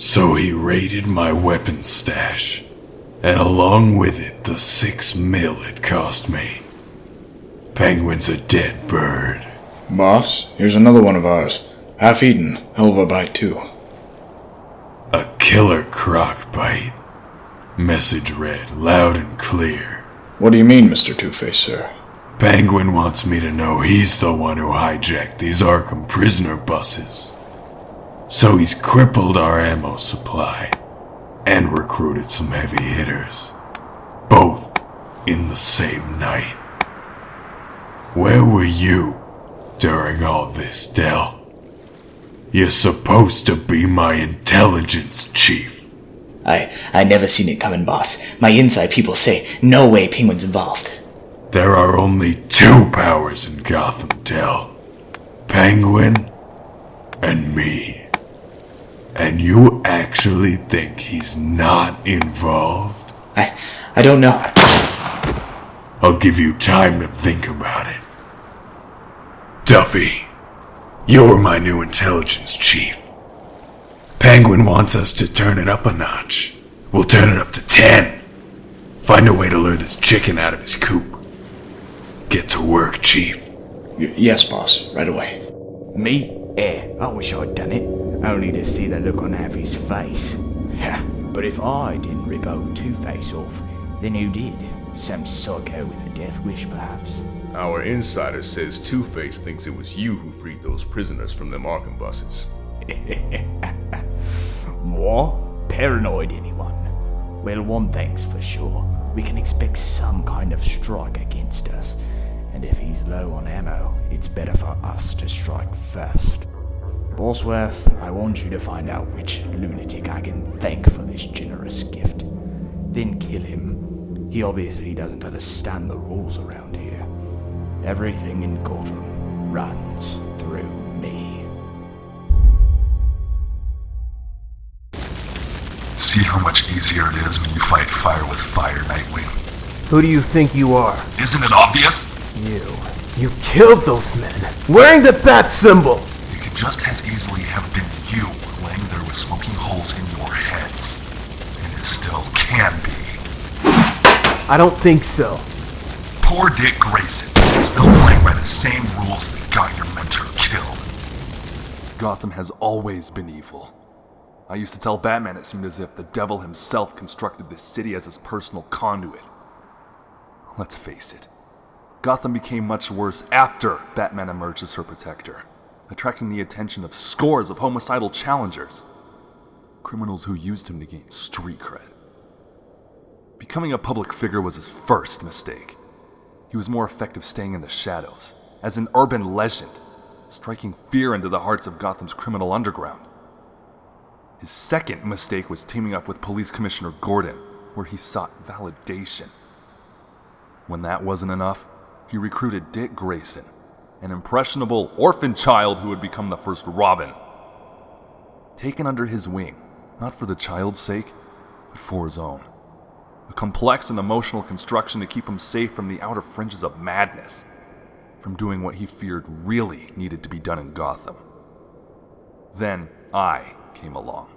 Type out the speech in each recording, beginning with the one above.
So he raided my weapons stash, and along with it the $6 million it cost me. Penguin's a dead bird. Boss, here's another one of ours. Half-eaten, hell of a bite too. A killer croc bite. Message read loud and clear. What do you mean, Mr. Two-Face, sir? Penguin wants me to know he's the one who hijacked these Arkham prisoner buses. So he's crippled our ammo supply and recruited some heavy hitters. Both in the same night. Where were you during all this, Dell? You're supposed to be my intelligence chief. I never seen it coming, boss. My inside people say no way Penguin's involved. There are only two powers in Gotham, Dell. Penguin and me. And you actually think he's not involved? I don't know. I'll give you time to think about it. Duffy, you're my new intelligence chief. Penguin wants us to turn it up a notch. We'll turn it up to 10. Find a way to lure this chicken out of his coop. Get to work, Chief. Yes, boss. Right away. Me? I wish I'd done it, only to see the look on Avi's face. But if I didn't rip old Two-Face off, then who did? Some psycho with a death wish, perhaps? Our insider says Two-Face thinks it was you who freed those prisoners from them Arkham buses. More? Paranoid, anyone? Well, one thing's for sure. We can expect some kind of strike against us. And if he's low on ammo, it's better for us to strike first. Bosworth, I want you to find out which lunatic I can thank for this generous gift. Then kill him. He obviously doesn't understand the rules around here. Everything in Gotham runs through me. See how much easier it is when you fight fire with fire, Nightwing. Who do you think you are? Isn't it obvious? You killed those men, wearing the bat symbol! It could just as easily have been you laying there with smoking holes in your heads. And it still can be. I don't think so. Poor Dick Grayson, still playing by the same rules that got your mentor killed. Gotham has always been evil. I used to tell Batman it seemed as if the devil himself constructed this city as his personal conduit. Let's face it, Gotham became much worse after Batman emerged as her protector, attracting the attention of scores of homicidal challengers, criminals who used him to gain street cred. Becoming a public figure was his first mistake. He was more effective staying in the shadows, as an urban legend, striking fear into the hearts of Gotham's criminal underground. His second mistake was teaming up with Police Commissioner Gordon, where he sought validation. When that wasn't enough, he recruited Dick Grayson, an impressionable orphan child who would become the first Robin. Taken under his wing, not for the child's sake, but for his own. A complex and emotional construction to keep him safe from the outer fringes of madness, from doing what he feared really needed to be done in Gotham. Then I came along.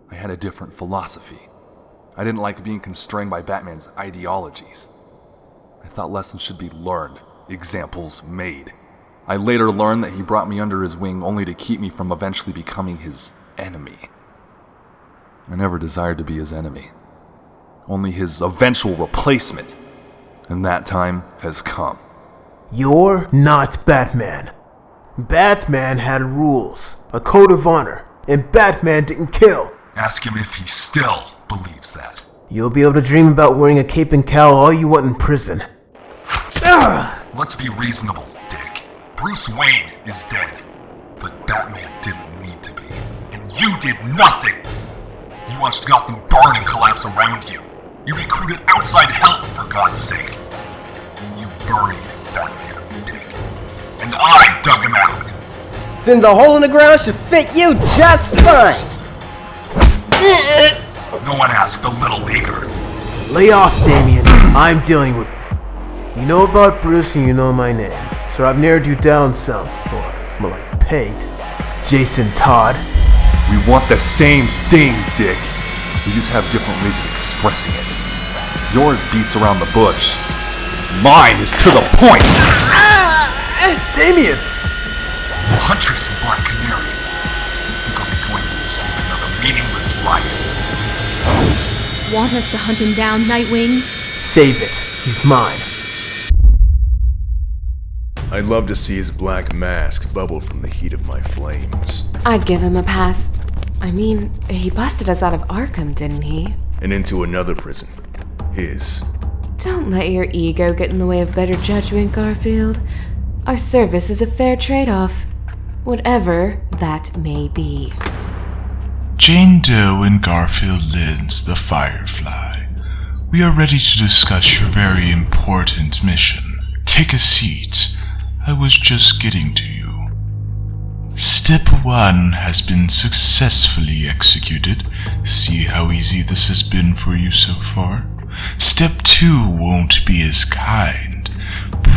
I had a different philosophy. I didn't like being constrained by Batman's ideologies. I thought lessons should be learned, examples made. I later learned that he brought me under his wing only to keep me from eventually becoming his enemy. I never desired to be his enemy, only his eventual replacement, and that time has come. You're not Batman. Batman had rules, a code of honor, and Batman didn't kill. Ask him if he still believes that. You'll be able to dream about wearing a cape and cowl all you want in prison. Let's be reasonable, Dick. Bruce Wayne is dead, but Batman didn't need to be. And you did nothing! You watched Gotham burn and collapse around you. You recruited outside help, for God's sake. And you buried Batman, Dick. And I dug him out. Then the hole in the ground should fit you just fine. No one asked the little leaguer. Lay off, Damian. I'm dealing with it. You know about Bruce and you know my name, so I've narrowed you down some, or more like pegged. Jason Todd. We want the same thing, Dick. We just have different ways of expressing it. Yours beats around the bush. Mine is to the point! Damien! Huntress and Black Canary. Think I'll be going to save another meaningless life. Want us to hunt him down, Nightwing? Save it. He's mine. I'd love to see his black mask bubble from the heat of my flames. I'd give him a pass. I mean, he busted us out of Arkham, didn't he? And into another prison. His. Don't let your ego get in the way of better judgment, Garfield. Our service is a fair trade-off. Whatever that may be. Jane Doe and Garfield Lynns, the Firefly. We are ready to discuss your very important mission. Take a seat. I was just getting to you. Step 1 has been successfully executed. See how easy this has been for you so far? Step 2 won't be as kind.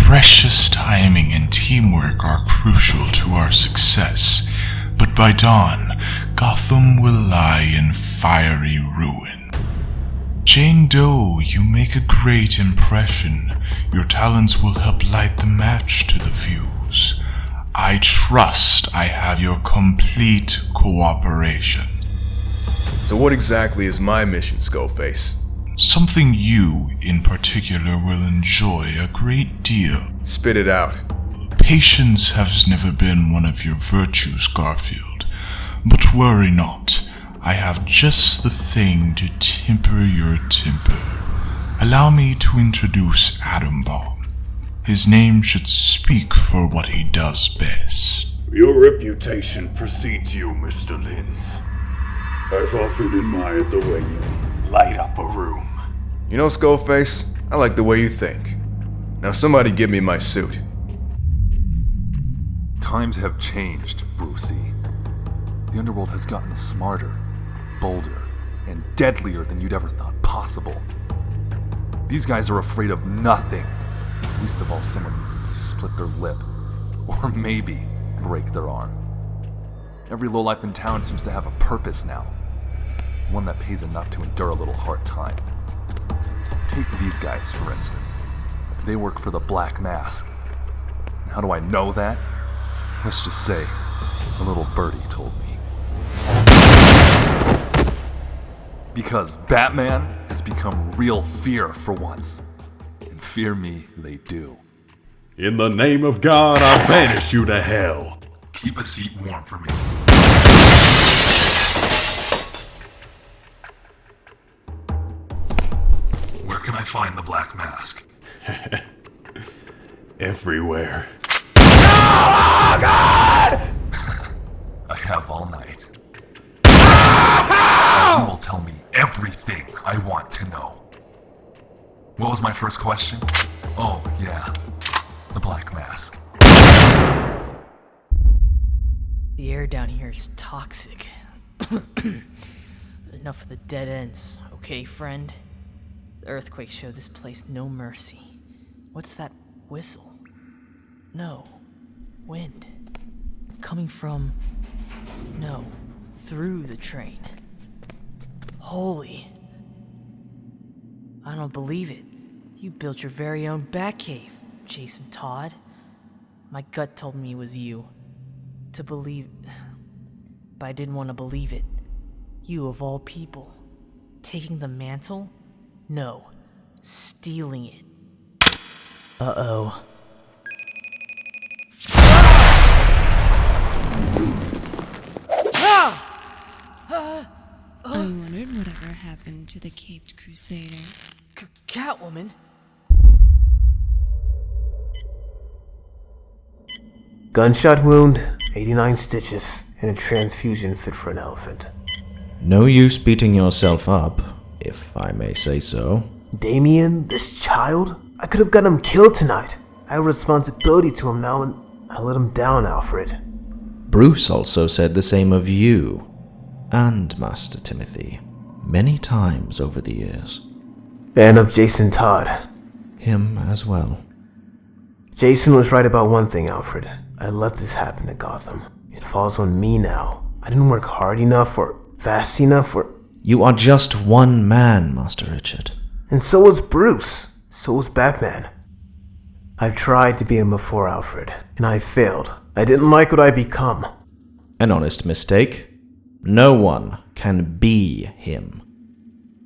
Precious timing and teamwork are crucial to our success. But by dawn, Gotham will lie in fiery ruin. Jane Doe, you make a great impression. Your talents will help light the match to the fuse. I trust I have your complete cooperation. So what exactly is my mission, Skullface? Something you, in particular, will enjoy a great deal. Spit it out. Patience has never been one of your virtues, Garfield. But worry not. I have just the thing to temper your temper. Allow me to introduce Atom Bomb. His name should speak for what he does best. Your reputation precedes you, Mr. Lynns. I've often admired the way you light up a room. You know, Skullface, I like the way you think. Now somebody give me my suit. Times have changed, Brucey. The underworld has gotten smarter, bolder, and deadlier than you'd ever thought possible. These guys are afraid of nothing. Least of all, someone can simply split their lip, or maybe break their arm. Every lowlife in town seems to have a purpose now, one that pays enough to endure a little hard time. Take these guys, for instance. They work for the Black Mask. How do I know that? Let's just say, a little birdie told me. Because Batman has become real fear for once. And fear me, they do. In the name of God, I banish you to hell. Keep a seat warm for me. Where can I find the Black Mask? Everywhere. Oh, God! I have all night. You will tell me everything I want to know. What was my first question? Oh, yeah. The Black Mask. The air down here is toxic. Enough of the dead ends, okay, friend? The earthquake showed this place no mercy. What's that whistle? No. Wind. Coming from... No. Through the train. Holy. I don't believe it. You built your very own Batcave, Jason Todd. My gut told me it was you. To believe... But I didn't want to believe it. You of all people. Taking the mantle? No. Stealing it. Uh-oh. I wondered whatever happened to the Caped Crusader. Catwoman? Gunshot wound, 89 stitches, and a transfusion fit for an elephant. No use beating yourself up, if I may say so. Damian, this child? I could have got him killed tonight. I have a responsibility to him now, and I let him down, Alfred. Bruce also said the same of you, and Master Timothy, many times over the years. And of Jason Todd. Him as well. Jason was right about one thing, Alfred. I let this happen to Gotham. It falls on me now. I didn't work hard enough or fast enough or... You are just one man, Master Richard. And so was Bruce. So was Batman. I've tried to be him before, Alfred, and I failed. I didn't like what I become. An honest mistake. No one can be him.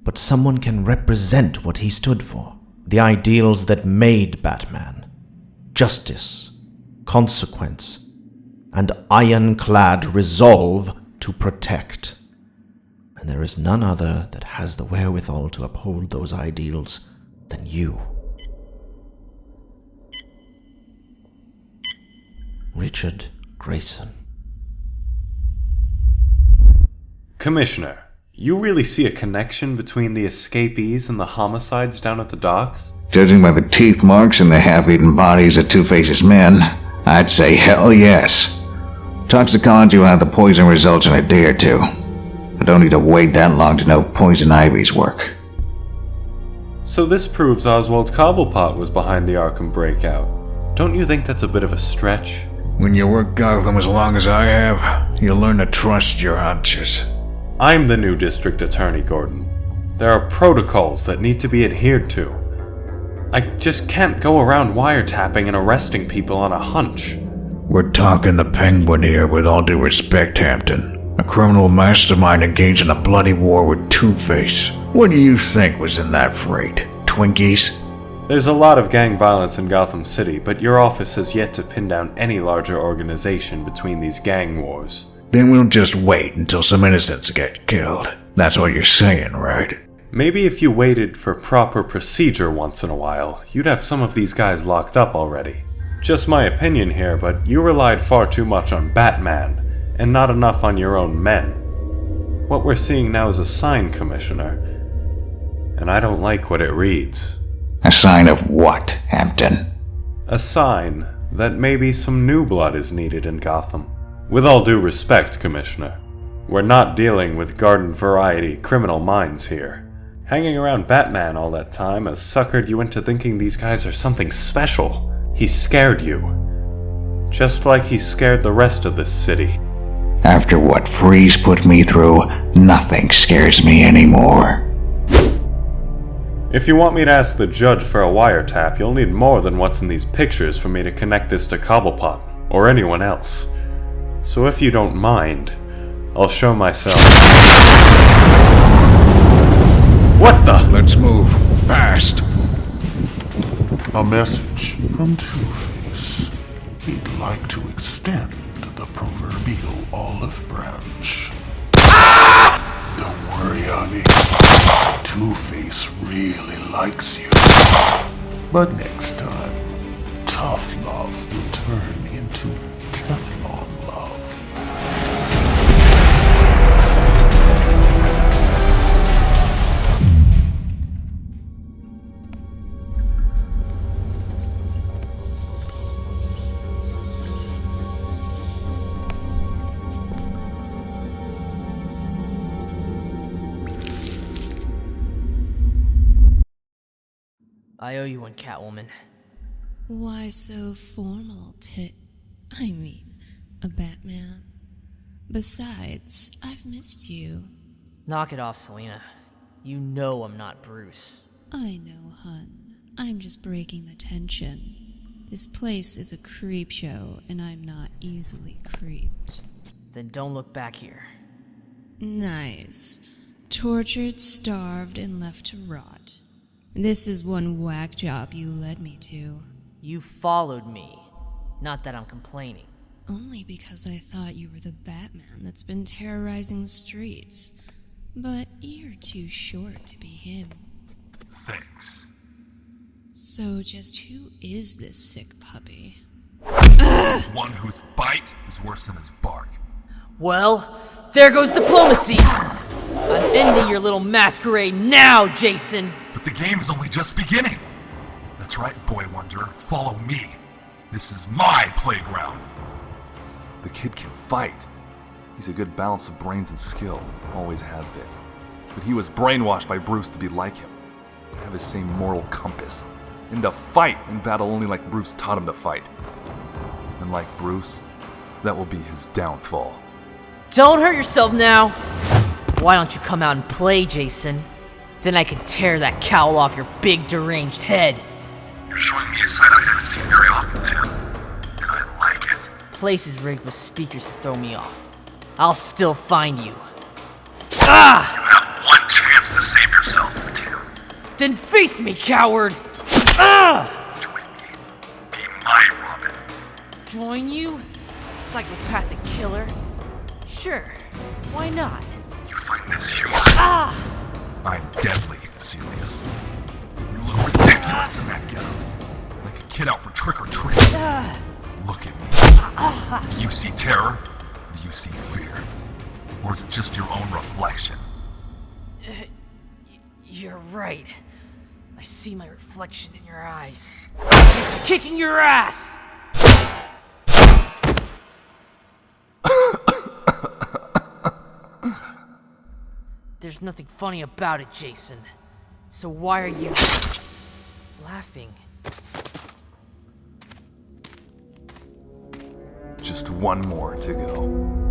But someone can represent what he stood for. The ideals that made Batman. Justice, consequence, and ironclad resolve to protect. And there is none other that has the wherewithal to uphold those ideals than you. Richard Grayson. Commissioner, you really see a connection between the escapees and the homicides down at the docks? Judging by the teeth marks and the half-eaten bodies of Two-Face's men, I'd say hell yes. Toxicology will have the poison results in a day or two. I don't need to wait that long to know if Poison Ivy's work. So this proves Oswald Cobblepot was behind the Arkham breakout. Don't you think that's a bit of a stretch? When you work Gotham as long as I have, you'll learn to trust your hunches. I'm the new district attorney, Gordon. There are protocols that need to be adhered to. I just can't go around wiretapping and arresting people on a hunch. We're talking the Penguin here, with all due respect, Hampton. A criminal mastermind engaged in a bloody war with Two-Face. What do you think was in that freight? Twinkies? There's a lot of gang violence in Gotham City, but your office has yet to pin down any larger organization between these gang wars. Then we'll just wait until some innocents get killed. That's what you're saying, right? Maybe if you waited for proper procedure once in a while, you'd have some of these guys locked up already. Just my opinion here, but you relied far too much on Batman, and not enough on your own men. What we're seeing now is a sign, Commissioner, and I don't like what it reads. A sign of what, Hampton? A sign that maybe some new blood is needed in Gotham. With all due respect, Commissioner, we're not dealing with garden variety criminal minds here. Hanging around Batman all that time has suckered you into thinking these guys are something special. He scared you. Just like he scared the rest of this city. After what Freeze put me through, nothing scares me anymore. If you want me to ask the judge for a wiretap, you'll need more than what's in these pictures for me to connect this to Cobblepot, or anyone else. So if you don't mind, I'll show myself. What the? Let's move. Fast. A message from Two-Face. He'd like to extend the proverbial olive branch. Don't worry, honey. Two-Face really likes you. But next time, tough love will turn into Teflon love. I owe you one, Catwoman. Why so formal, I mean, a Batman? Besides, I've missed you. Knock it off, Selina. You know I'm not Bruce. I know, hun. I'm just breaking the tension. This place is a creep show, and I'm not easily creeped. Then don't look back here. Nice. Tortured, starved, and left to rot. This is one whack job you led me to. You followed me. Not that I'm complaining. Only because I thought you were the Batman that's been terrorizing the streets. But you're too short to be him. Thanks. So just who is this sick puppy? One whose bite is worse than his bark. Well, there goes diplomacy! I'm ending your little masquerade now, Jason! But the game is only just beginning. That's right, Boy Wonder. Follow me. This is my playground. The kid can fight. He's a good balance of brains and skill. Always has been. But he was brainwashed by Bruce to be like him. To have his same moral compass. And to fight in battle only like Bruce taught him to fight. And like Bruce, that will be his downfall. Don't hurt yourself now. Why don't you come out and play, Jason? Then I can tear that cowl off your big deranged head. You're showing me a side I haven't seen very often, Tim. And I like it. Place is rigged with speakers to throw me off. I'll still find you. Ah! You have one chance to save yourself, Tim. Then face me, coward! Ah! Join me. Be my Robin. Join you? Psychopathic killer? Sure, why not? You find this humorous? Ah! I'm deadly serious. You look ridiculous in that getup. Like a kid out for trick-or-treat. Look at me. Do you see terror? Do you see fear? Or is it just your own reflection? You're right. I see my reflection in your eyes. It's kicking your ass! There's nothing funny about it, Jason. So why are you laughing? Just one more to go.